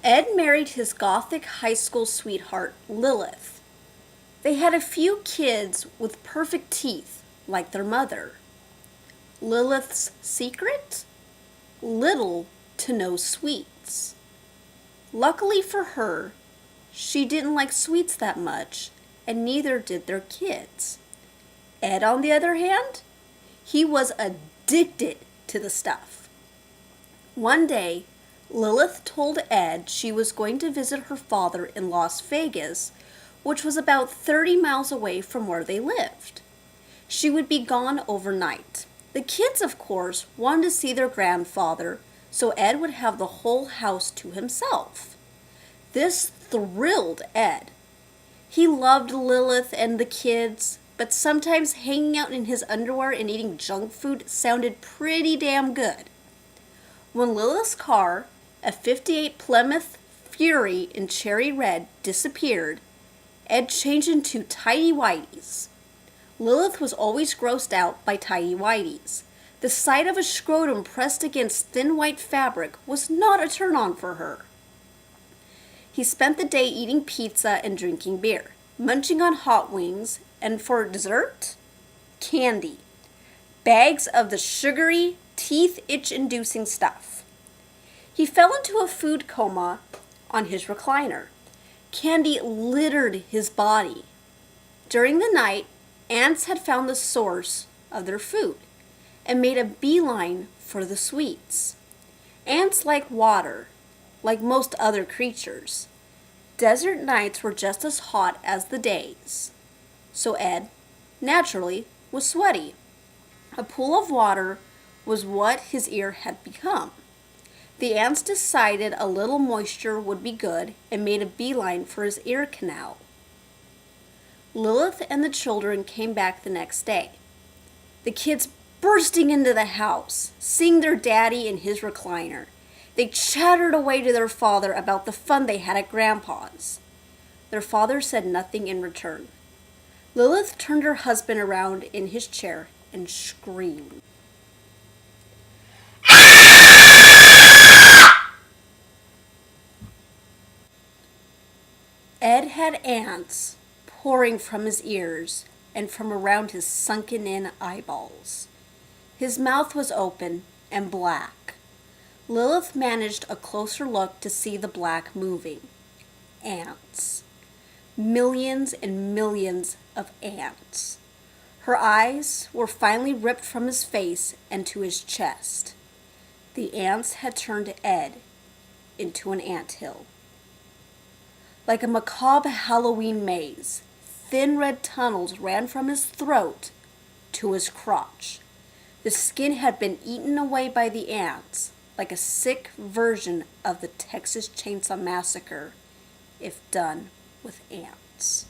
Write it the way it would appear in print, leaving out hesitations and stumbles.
Ed married his Gothic high school sweetheart, Lilith. They had a few kids with perfect teeth, like their mother. Lilith's secret? Little to no sweets. Luckily for her, she didn't like sweets that much, and neither did their kids. Ed, on the other hand, he was addicted to the stuff. One day, Lilith told Ed she was going to visit her father in Las Vegas, which was about 30 miles away from where they lived. She would be gone overnight. The kids, of course, wanted to see their grandfather, so Ed would have the whole house to himself. This thrilled Ed. He loved Lilith and the kids, but sometimes hanging out in his underwear and eating junk food sounded pretty damn good. When Lilith's car, a '58 Plymouth Fury in cherry red, disappeared, Ed changed into tighty-whities. Lilith was always grossed out by tighty-whities. The sight of a scrotum pressed against thin white fabric was not a turn-on for her. He spent the day eating pizza and drinking beer, munching on hot wings, and for dessert, candy. Bags of the sugary, teeth-itch-inducing stuff. He fell into a food coma on his recliner. Candy littered his body. During the night, ants had found the source of their food and made a beeline for the sweets. Ants like water, like most other creatures. Desert nights were just as hot as the days. So Ed, naturally, was sweaty. A pool of water was what his ear had become. The ants decided a little moisture would be good and made a beeline for his ear canal. Lilith and the children came back the next day. The kids bursting into the house, seeing their daddy in his recliner. They chattered away to their father about the fun they had at Grandpa's. Their father said nothing in return. Lilith turned her husband around in his chair and screamed. Ed had ants pouring from his ears and from around his sunken-in eyeballs. His mouth was open and black. Lilith managed a closer look to see the black moving. Ants. Millions and millions of ants. Her eyes were finally ripped from his face and to his chest. The ants had turned Ed into an anthill. Like a macabre Halloween maze, thin red tunnels ran from his throat to his crotch. The skin had been eaten away by the ants, like a sick version of the Texas Chainsaw Massacre, if done with ants.